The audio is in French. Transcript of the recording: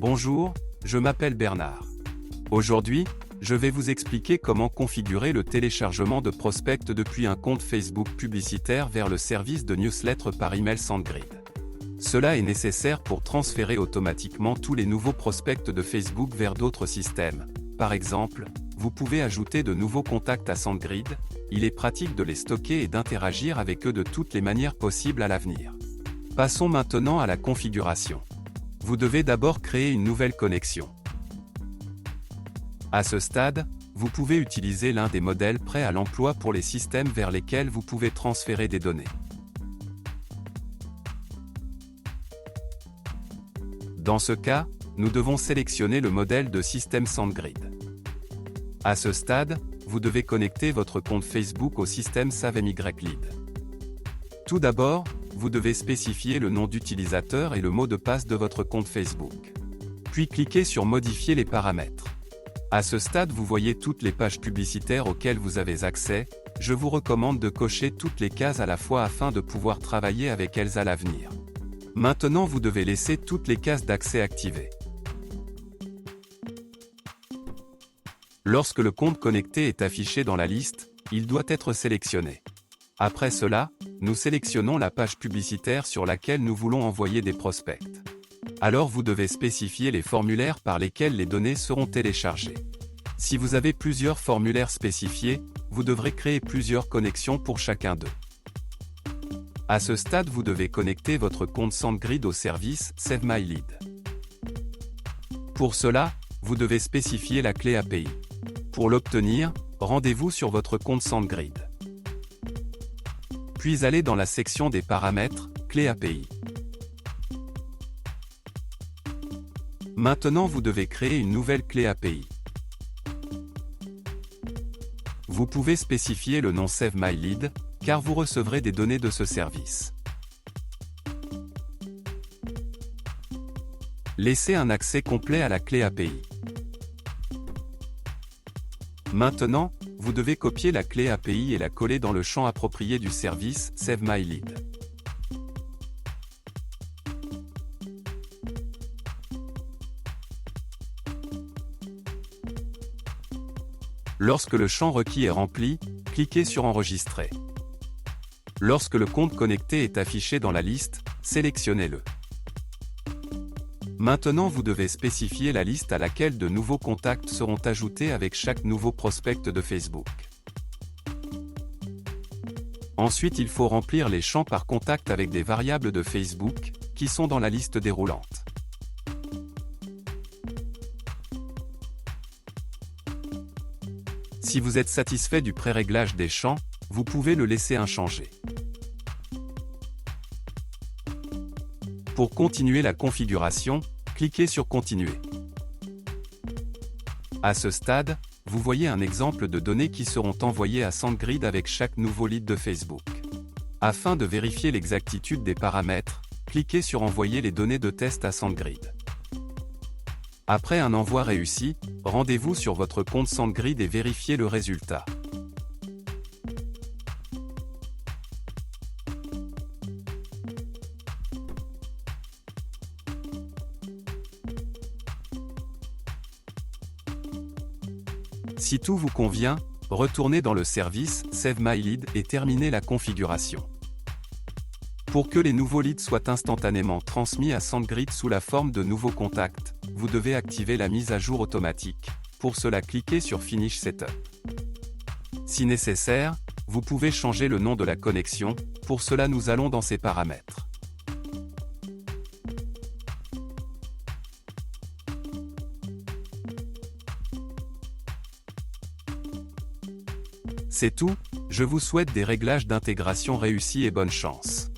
Bonjour, je m'appelle Bernard. Aujourd'hui, je vais vous expliquer comment configurer le téléchargement de prospects depuis un compte Facebook publicitaire vers le service de newsletter par email SendGrid. Cela est nécessaire pour transférer automatiquement tous les nouveaux prospects de Facebook vers d'autres systèmes. Par exemple, vous pouvez ajouter de nouveaux contacts à SendGrid, il est pratique de les stocker et d'interagir avec eux de toutes les manières possibles à l'avenir. Passons maintenant à la configuration. Vous devez d'abord créer une nouvelle connexion. À ce stade, vous pouvez utiliser l'un des modèles prêts à l'emploi pour les systèmes vers lesquels vous pouvez transférer des données. Dans ce cas, nous devons sélectionner le modèle de système SendGrid. À ce stade, vous devez connecter votre compte Facebook au système SaveMyLead. Tout d'abord, vous devez spécifier le nom d'utilisateur et le mot de passe de votre compte Facebook. Puis cliquez sur Modifier les paramètres. À ce stade, vous voyez toutes les pages publicitaires auxquelles vous avez accès. Je vous recommande de cocher toutes les cases à la fois afin de pouvoir travailler avec elles à l'avenir. Maintenant, vous devez laisser toutes les cases d'accès activées. Lorsque le compte connecté est affiché dans la liste, il doit être sélectionné. Après cela, nous sélectionnons la page publicitaire sur laquelle nous voulons envoyer des prospects. Alors vous devez spécifier les formulaires par lesquels les données seront téléchargées. Si vous avez plusieurs formulaires spécifiés, vous devrez créer plusieurs connexions pour chacun d'eux. À ce stade, vous devez connecter votre compte SendGrid au service SaveMyLead. Pour cela, vous devez spécifier la clé API. Pour l'obtenir, rendez-vous sur votre compte SendGrid. Puis allez dans la section des paramètres, clé API. Maintenant, vous devez créer une nouvelle clé API. Vous pouvez spécifier le nom SaveMyLead, car vous recevrez des données de ce service. Laissez un accès complet à la clé API. Maintenant, vous devez copier la clé API et la coller dans le champ approprié du service SaveMyLead. Lorsque le champ requis est rempli, cliquez sur Enregistrer. Lorsque le compte connecté est affiché dans la liste, sélectionnez-le. Maintenant, vous devez spécifier la liste à laquelle de nouveaux contacts seront ajoutés avec chaque nouveau prospect de Facebook. Ensuite, il faut remplir les champs par contact avec des variables de Facebook, qui sont dans la liste déroulante. Si vous êtes satisfait du pré-réglage des champs, vous pouvez le laisser inchangé. Pour continuer la configuration, cliquez sur Continuer. À ce stade, vous voyez un exemple de données qui seront envoyées à SendGrid avec chaque nouveau lead de Facebook. Afin de vérifier l'exactitude des paramètres, cliquez sur Envoyer les données de test à SendGrid. Après un envoi réussi, rendez-vous sur votre compte SendGrid et vérifiez le résultat. Si tout vous convient, retournez dans le service SaveMyLead et terminez la configuration. Pour que les nouveaux leads soient instantanément transmis à SendGrid sous la forme de nouveaux contacts, vous devez activer la mise à jour automatique. Pour cela, cliquez sur Finish Setup. Si nécessaire, vous pouvez changer le nom de la connexion. Pour cela, nous allons dans ces paramètres. C'est tout, je vous souhaite des réglages d'intégration réussis et bonne chance.